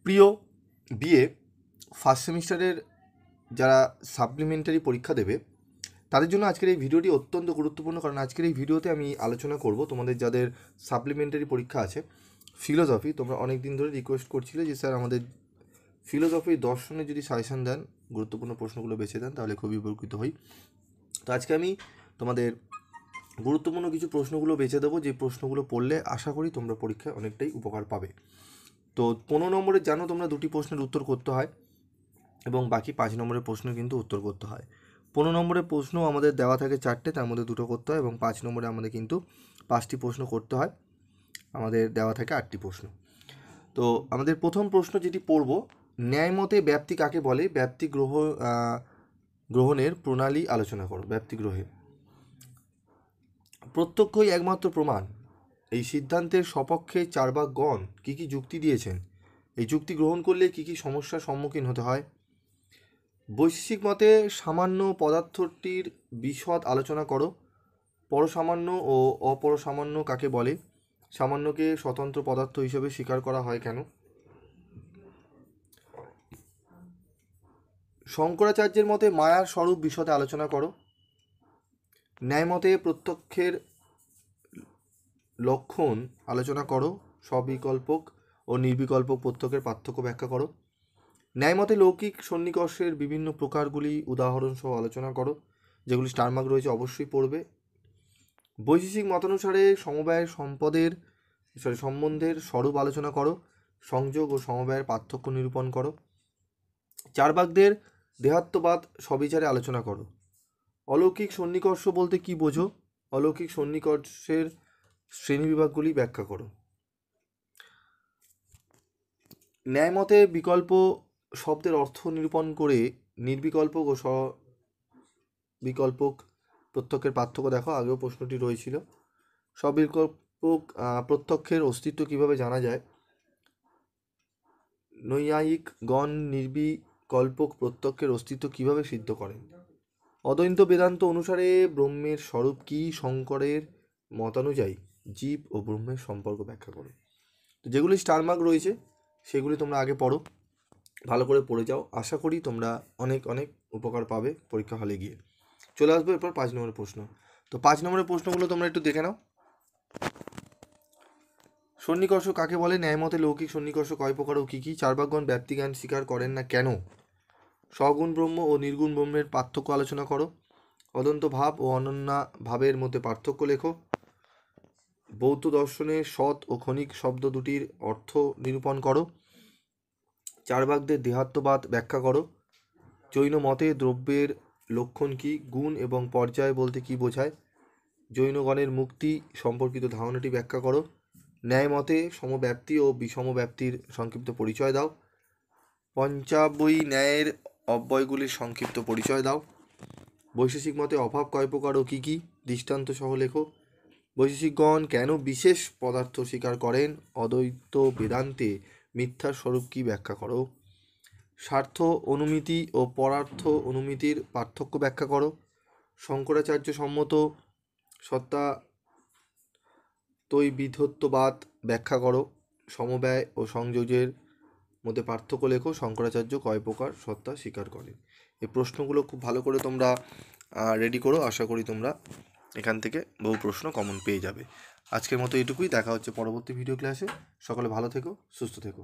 প্রিয় BA first সেমিস্টারের যারা সাপ্লিমেন্টারি পরীক্ষা দেবে তাদের জন্য আজকের এই ভিডিওটি অত্যন্ত গুরুত্বপূর্ণ, কারণ আজকের এই ভিডিওতে আমি আলোচনা করব তোমাদের যাদের সাপ্লিমেন্টারি পরীক্ষা আছে ফিলোসফি। তোমরা অনেক দিন ধরে রিকোয়েস্ট করছিলে যে স্যার আমাদের ফিলোসফি দর্শনে যদি সাজেশন দেন, গুরুত্বপূর্ণ প্রশ্নগুলো বেছে দেন, তাহলে খুবই উপকৃত হই। তো আজকে আমি তোমাদের গুরুত্বপূর্ণ কিছু প্রশ্নগুলো বেছে দেবো, যে প্রশ্নগুলো পড়লে আশা করি তোমরা পরীক্ষায় অনেকটাই উপকার পাবে। তো 15 নম্বরে জানো তোমরা 2টি প্রশ্নের উত্তর করতে হয় এবং বাকি 5 নম্বরের প্রশ্ন কিন্তু উত্তর করতে হয়। 15 নম্বরের প্রশ্ন আমাদের দেওয়া থাকে 4টে, তার মধ্যে 2টো করতে হয় এবং 5 নম্বরে আমাদের কিন্তু 5টি প্রশ্ন করতে হয়, আমাদের দেওয়া থাকে 8টি প্রশ্ন। তো আমাদের প্রথম প্রশ্ন যেটি পড়ব, ন্যায়মতে ব্যাপ্তি কাকে বলে? ব্যাপ্তি গ্রহণের প্রণালী আলোচনা করো। ব্যাপ্তি গ্রহের প্রত্যক্ষই একমাত্র প্রমাণ, এই সিদ্ধান্তের সপক্ষে চার্বাকগণ কী কী যুক্তি দিয়েছেন? এই যুক্তি গ্রহণ করলে কী কী সমস্যার সম্মুখীন হতে হয়? বৈশেষিক মতে সামান্য পদার্থটির বিশদ আলোচনা করো। পরসামান্য ও অপরসামান্য কাকে বলে? সামান্যকে স্বতন্ত্র পদার্থ হিসেবে স্বীকার করা হয় কেন? শঙ্করাচার্যের মতে মায়ার স্বরূপ বিশদে আলোচনা করো। ন্যায়মতে প্রত্যক্ষের লক্ষণ আলোচনা করো। সবিকল্পক ও নির্বিকল্পক প্রত্যক্ষের পার্থক্য ব্যাখ্যা করো। ন্যায়মতে লৌকিক সন্নিকর্ষের বিভিন্ন প্রকারগুলি উদাহরণ সহ আলোচনা করো। যেগুলি স্টার মার্ক রয়েছে অবশ্যই পড়বে। বৈশেষিক মতানুসারে সমবায়ের সম্বন্ধের স্বরূপ আলোচনা করো। সংযোগ ও সমবায়ের পার্থক্য নিরূপণ করো। চার্বাকদের দেহাত্মবাদ সবিচারে আলোচনা করো। অলৌকিক সন্নিকর্ষ বলতে কি বোঝো? অলৌকিক সন্নিকর্ষের শ্রেণীবিভাগগুলি ব্যাখ্যা করো। ন্যায়মতে বিকল্প শব্দের অর্থ নিরূপণ করে নির্বিকল্পক ও সবিকল্পক প্রত্যক্ষের পার্থক্য দেখো। আগেও প্রশ্নটি রয়েছিল। সবিকল্পক প্রত্যক্ষের অস্তিত্ব কিভাবে জানা যায়? নৈয়ায়িকগণ নির্বিকল্পক প্রত্যক্ষের অস্তিত্ব কিভাবে সিদ্ধ করেন? অদ্বৈত বেদান্ত অনুসারে ব্রহ্মের স্বরূপ কি? শঙ্করের মতানুযায়ী জীব ও ব্রহ্মের সম্পর্ক ব্যাখ্যা করো। তো যেগুলি স্টার মার্ক রয়েছে সেগুলি তোমরা আগে পড়ো, ভালো করে পড়ে যাও। আশা করি তোমরা অনেক অনেক উপকার পাবে পরীক্ষা হলে গিয়ে। চলে আসবো এরপর 5 নম্বরের প্রশ্ন। তো 5 নম্বরের প্রশ্নগুলো তোমরা একটু দেখে নাও। সন্নিকর্ষ কাকে বলে? ন্যায়মতে লৌকিক সন্নিকর্ষ কয় প্রকার ও কী কী? চার্বাকগণ ব্যাপ্তিজ্ঞান স্বীকার করেন না কেন? সগুণ ব্রহ্ম ও নির্গুণ ব্রহ্মের পার্থক্য আলোচনা করো। অদন্ত ভাব ও অনন্যা ভাবের মধ্যে পার্থক্য লেখো। বৌদ্ধ দর্শনে সৎ ও ক্ষণিক শব্দ দুটির অর্থ নিরূপণ করো। চার্বাকদের দেহাত্মবাদ ব্যাখ্যা করো। জৈন মতে দ্রব্যের লক্ষণ কি? গুণ এবং পর্যায় বলতে কি বোঝায়? জৈনগণের মুক্তি সম্পর্কিত ধারণাটি ব্যাখ্যা করো। ন্যায় মতে সমব্যাপ্তি ও বিষমব্যাপ্তির সংক্ষিপ্ত পরিচয় দাও। পঞ্চাবয়ী ন্যায়ের অব্যয়গুলির সংক্ষিপ্ত পরিচয় দাও। বৈশেষিক মতে অভাব কয় প্রকার ও কী কী? দৃষ্টান্ত সহ লেখো। বৈশেষিকগণ কেন বিশেষ পদার্থ স্বীকার করেন? অদ্বৈত বেদান্তে মিথ্যার স্বরূপ কি ব্যাখ্যা করো। স্বার্থ অনুমিতি ও পরার্থ অনুমিতির পার্থক্য ব্যাখ্যা করো। শঙ্করাচার্য সম্মত সত্তা তৈবিধত্ববাদ ব্যাখ্যা করো। সমবায় ও সংযোগের মধ্যে পার্থক্য লেখো। শঙ্করাচার্য কয় প্রকার সত্তা স্বীকার করেন? এই প্রশ্নগুলো খুব ভালো করে তোমরা রেডি করো। আশা করি তোমরা এখান থেকে বহু প্রশ্ন কমন পেয়ে যাবে। আজকের মতো এটুকুই। দেখা হচ্ছে পরবর্তী ভিডিও ক্লাসে। সকলে ভালো থেকো, সুস্থ থেকো।